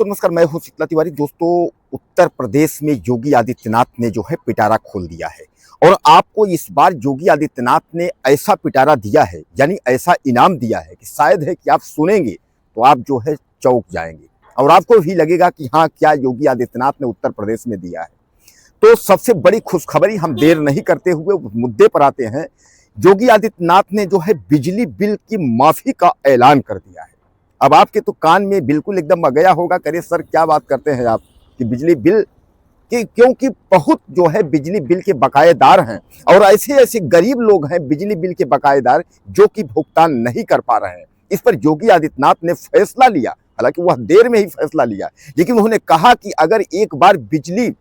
दोस्तों नमस्कार, मैं हूं शीतला तिवारी। दोस्तों, उत्तर प्रदेश में योगी आदित्यनाथ ने जो है पिटारा खोल दिया है और आपको इस बार योगी आदित्यनाथ ने ऐसा पिटारा दिया है, यानी ऐसा इनाम दिया है कि शायद है कि आप सुनेंगे तो आप जो है चौंक जाएंगे और आपको भी लगेगा कि हाँ, क्या योगी आदित्यनाथ ने उत्तर प्रदेश में दिया है। तो सबसे बड़ी खुशखबरी, हम देर नहीं करते हुए मुद्दे पर आते हैं। योगी आदित्यनाथ ने जो है बिजली बिल की माफी का ऐलान कर दिया है। अब आपके तो कान में बिल्कुल एकदम आ गया होगा, करे सर क्या बात करते हैं आप कि बिजली बिल की, क्योंकि बहुत जो है बिजली बिल के बकायेदार हैं और ऐसे ऐसे गरीब लोग हैं बिजली बिल के बकायेदार जो कि भुगतान नहीं कर पा रहे हैं। इस पर योगी आदित्यनाथ ने फैसला लिया, हालांकि वह देर में ही फैसला लिया, लेकिन उन्होंने कहा कि अगर एक बार बिजली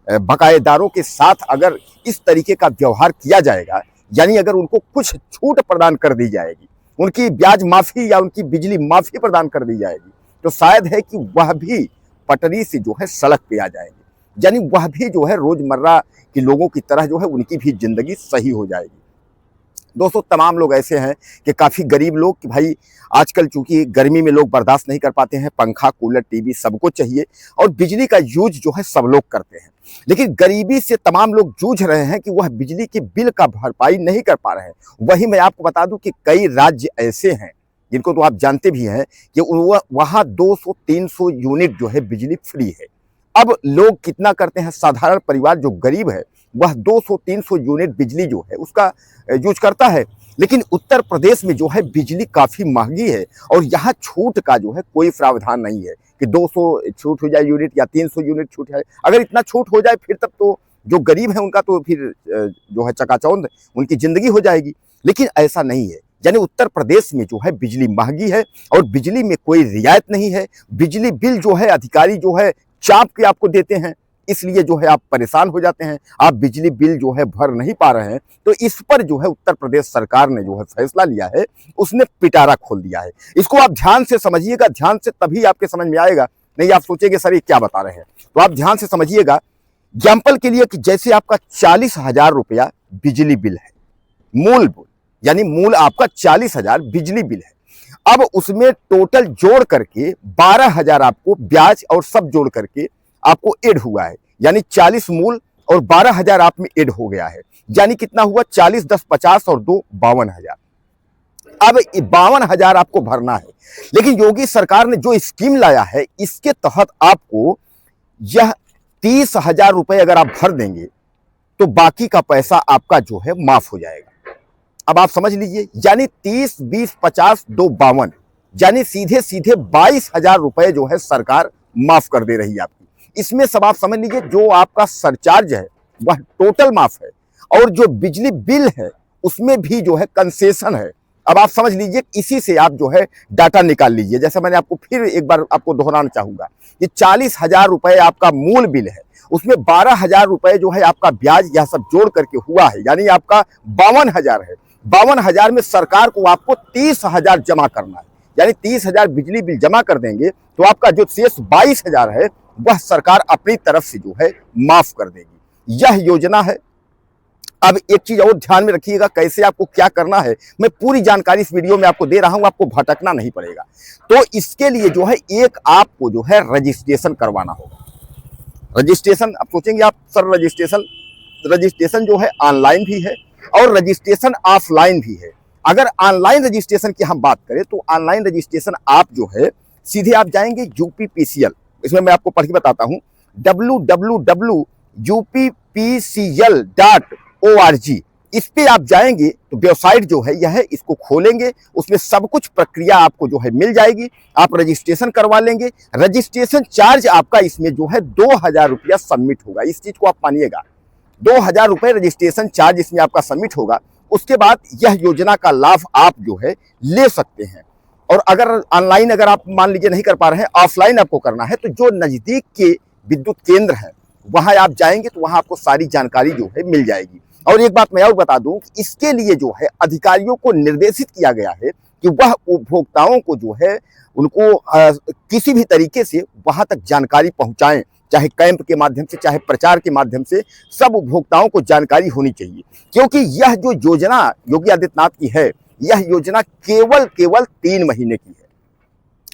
बकायेदारों के साथ अगर इस तरीके का व्यवहार किया जाएगा, यानी अगर उनको कुछ छूट प्रदान कर दी जाएगी, उनकी ब्याज माफी या उनकी बिजली माफी प्रदान कर दी जाएगी, तो शायद है कि वह भी पटरी से जो है सड़क पे आ जाएंगे, यानी वह भी जो है रोजमर्रा के लोगों की तरह जो है उनकी भी जिंदगी सही हो जाएगी। दोस्तों, तमाम लोग ऐसे हैं कि काफ़ी गरीब लोग कि भाई आजकल चूंकि गर्मी में लोग बर्दाश्त नहीं कर पाते हैं, पंखा कूलर टीवी सबको चाहिए और बिजली का यूज जो है सब लोग करते हैं, लेकिन गरीबी से तमाम लोग जूझ रहे हैं कि वह बिजली के बिल का भरपाई नहीं कर पा रहे हैं। वही मैं आपको बता दूं कि कई राज्य ऐसे हैं जिनको तो आप जानते भी हैं कि वहाँ 200-300 यूनिट जो है बिजली फ्री है। अब लोग कितना करते हैं, साधारण परिवार जो गरीब है वह 200-300 यूनिट बिजली जो है उसका यूज करता है, लेकिन उत्तर प्रदेश में जो है बिजली काफ़ी महंगी है और यहाँ छूट का जो है कोई प्रावधान नहीं है कि 200 छूट हो जाए यूनिट या 300 यूनिट छूट है। अगर इतना छूट हो जाए फिर तब तो जो गरीब है उनका तो फिर जो है चकाचौंध उनकी ज़िंदगी हो जाएगी, लेकिन ऐसा नहीं है। यानी उत्तर प्रदेश में जो है बिजली महंगी है और बिजली में कोई रियायत नहीं है। बिजली बिल जो है अधिकारी जो है चाप के आपको देते हैं, इसलिए जो है आप परेशान हो जाते हैं, आप बिजली बिल जो है भर नहीं पा रहे हैं। तो इस पर जो है उत्तर प्रदेश सरकार ने जो है फैसला लिया है, उसने पिटारा खोल दिया है। इसको आप ध्यान से समझिएगा, ध्यान से तभी आपके समझ में आएगा, नहीं आप सोचेंगे सर ये क्या बता रहे हैं। तो आप ध्यान से समझिएगा। एग्जाम्पल के लिए कि जैसे आपका 40,000 रुपया बिजली बिल है, मूल यानी मूल आपका 40,000 बिजली बिल है। अब उसमें टोटल जोड़ करके 12,000 आपको ब्याज और सब जोड़ करके आपको ऐड हुआ है, यानी 40 मूल और 12,000 आप में ऐड हो गया है, यानी कितना हुआ 40 10 50 और 2 52,000। अब 52,000 आपको भरना है, लेकिन योगी सरकार ने जो स्कीम लाया है इसके तहत आपको यह 30,000 रुपए अगर आप भर देंगे तो बाकी का पैसा आपका जो है माफ हो जाएगा। अब आप समझ लीजिए, यानी 30 20 50 2 52, यानी सीधे सीधे 22,000 रुपए जो है सरकार माफ कर दे रही है आपकी। इसमें सब आप समझ लीजिए, जो आपका सरचार्ज है वह टोटल माफ है और जो बिजली बिल है उसमें भी जो है कंसेशन है। अब आप समझ लीजिए, इसी से आप जो है डाटा निकाल लीजिए। जैसे मैंने आपको फिर एक बार आपको दोहराना चाहूंगा, ये 40,000 रुपए आपका मूल बिल है, उसमें 12,000 रुपए जो है आपका ब्याज यह सब जोड़ करके हुआ है, यानी आपका 52,000 है। 52,000 में सरकार को आपको 30,000 जमा करना है, यानी 30,000 बिजली बिल जमा कर देंगे तो आपका जो शेष 22,000 है वह सरकार अपनी तरफ से जो है माफ कर देगी। यह योजना है। अब एक चीज और ध्यान में रखिएगा, कैसे आपको क्या करना है मैं पूरी जानकारी इस वीडियो में आपको दे रहा हूं, आपको भटकना नहीं पड़ेगा। तो इसके लिए जो है एक आपको जो है रजिस्ट्रेशन करवाना होगा। रजिस्ट्रेशन आप सोचेंगे आप सर रजिस्ट्रेशन जो है ऑनलाइन भी है और रजिस्ट्रेशन ऑफलाइन भी है। अगर ऑनलाइन रजिस्ट्रेशन की हम बात करें तो ऑनलाइन रजिस्ट्रेशन आप जो है सीधे आप जाएंगे UPPCL, इसमें मैं आपको पढ़ के बताता हूं, www.uppcl.org। इस पे आप जाएंगे तो वेबसाइट जो है यह है, इसको खोलेंगे, उसमें सब कुछ प्रक्रिया आपको जो है मिल जाएगी। आप रजिस्ट्रेशन करवा लेंगे। रजिस्ट्रेशन चार्ज आपका इसमें जो है 2,000 रुपया सबमिट होगा। इस चीज को आप मानिएगा, 2,000 रुपये रजिस्ट्रेशन चार्ज इसमें आपका सबमिट होगा। उसके बाद यह योजना का लाभ आप जो है ले सकते हैं। और अगर ऑनलाइन अगर आप मान लीजिए नहीं कर पा रहे हैं, ऑफलाइन आपको करना है, तो जो नज़दीक के विद्युत केंद्र हैं वहां आप जाएंगे तो वहां आपको सारी जानकारी जो है मिल जाएगी। और एक बात मैं और बता दूं कि इसके लिए जो है अधिकारियों को निर्देशित किया गया है कि वह उपभोक्ताओं को जो है उनको किसी भी तरीके से वहां तक जानकारी पहुंचाएं, चाहे कैंप के माध्यम से चाहे प्रचार के माध्यम से, सब उपभोक्ताओं को जानकारी होनी चाहिए। क्योंकि यह जो योजना योगी आदित्यनाथ की है, यह योजना केवल 3 महीने की है।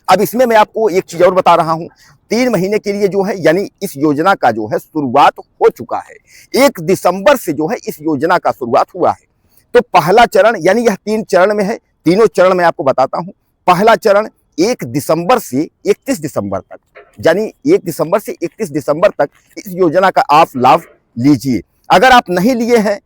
अब इसमें मैं आपको एक चीज और बता रहा हूं, 3 महीने के लिए जो है यानी इस योजना का जो है शुरुआत हो चुका है। 1 दिसंबर से जो है इस योजना का शुरुआत हुआ है। तो पहला चरण यानी यह 3 चरण में है, तीनों चरण मैं आपको बताता हूं। पहला चरण 1 दिसंबर से 31 दिसंबर तक, यानी 1 दिसंबर से 31 दिसंबर तक इस योजना का आप लाभ लीजिए। अगर आप नहीं लिए हैं,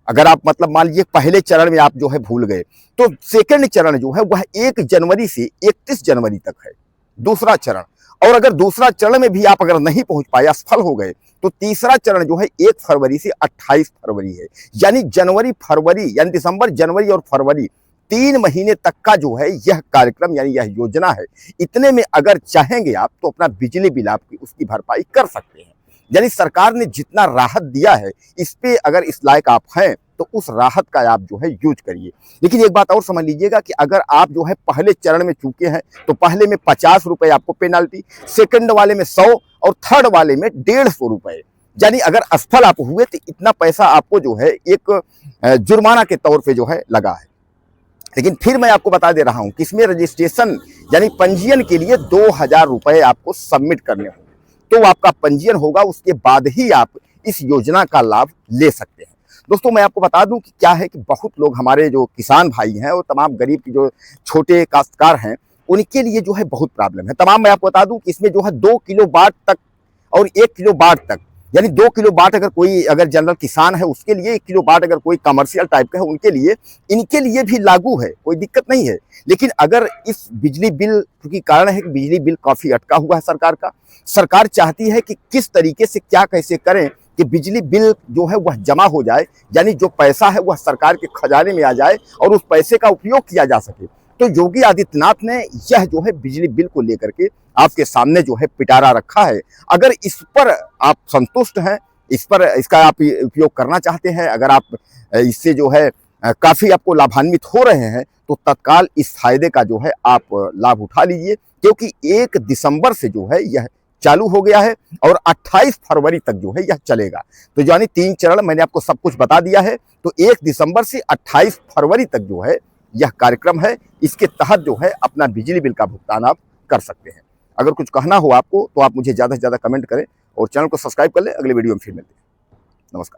अगर आप मतलब मान लीजिए पहले चरण में आप जो है भूल गए, तो सेकंड चरण जो है वह 1 जनवरी से 31 जनवरी तक है, दूसरा चरण। और अगर दूसरा चरण में भी आप अगर नहीं पहुंच पाए, असफल हो गए, तो तीसरा चरण जो है 1 फरवरी से 28 फरवरी है। यानी जनवरी फरवरी यानी दिसंबर जनवरी और फरवरी 3 महीने तक का जो है यह कार्यक्रम यानी यह योजना है। इतने में अगर चाहेंगे आप तो अपना बिजली बिल आपकी उसकी भरपाई कर सकते हैं। यानी सरकार ने जितना राहत दिया है, इस पे अगर इस लायक आप हैं तो उस राहत का आप जो है यूज करिए। लेकिन एक बात और समझ लीजिएगा कि अगर आप जो है पहले चरण में चूके हैं तो पहले में 50 रुपए आपको पेनाल्टी, सेकंड वाले में 100 और थर्ड वाले में 150 रुपए। यानी अगर असफल आप हुए तो इतना पैसा आपको जो है एक जुर्माना के तौर पे जो है लगा है। लेकिन फिर मैं आपको बता दे रहा हूं कि इसमें रजिस्ट्रेशन यानी पंजीयन के लिए 2000 रुपए आपको सबमिट करने होंगे, तो आपका पंजीयन होगा, उसके बाद ही आप इस योजना का लाभ ले सकते हैं। दोस्तों मैं आपको बता दूं कि क्या है कि बहुत लोग हमारे जो किसान भाई हैं और तमाम गरीब की जो छोटे काश्तकार हैं, उनके लिए जो है बहुत प्रॉब्लम है। तमाम मैं आपको बता दूं कि इसमें जो है 2 किलो वाट तक और 1 किलो वाट तक, यानी 2 किलो वाट अगर कोई अगर जनरल किसान है उसके लिए, 1 किलो वाट अगर कोई कमर्शियल टाइप का है उनके लिए, इनके लिए भी लागू है, कोई दिक्कत नहीं है। लेकिन अगर इस बिजली बिल, क्योंकि कारण है कि बिजली बिल काफी अटका हुआ है सरकार का, सरकार चाहती है कि किस तरीके से क्या कैसे करें कि बिजली बिल जो है वह जमा हो जाए, यानी जो पैसा है वह सरकार के खजाने में आ जाए और उस पैसे का उपयोग किया जा सके। तो योगी आदित्यनाथ ने यह जो है बिजली बिल को लेकर के आपके सामने जो है पिटारा रखा है। अगर इस पर आप संतुष्ट हैं, इसका आप उपयोग करना चाहते हैं, अगर आप इससे जो है काफी आपको लाभान्वित हो रहे हैं, तो तत्काल इस फायदे का जो है आप लाभ उठा लीजिए, क्योंकि 1 दिसंबर से जो है यह चालू हो गया है और 28 फरवरी तक जो है यह चलेगा। तो यानी 3 चरण मैंने आपको सब कुछ बता दिया है। तो 1 दिसंबर से 28 फरवरी तक जो है यह कार्यक्रम है। इसके तहत जो है अपना बिजली बिल का भुगतान आप कर सकते हैं। अगर कुछ कहना हो आपको तो आप मुझे ज़्यादा से ज़्यादा कमेंट करें और चैनल को सब्सक्राइब कर लें। अगले वीडियो में फिर मिलते हैं। नमस्कार।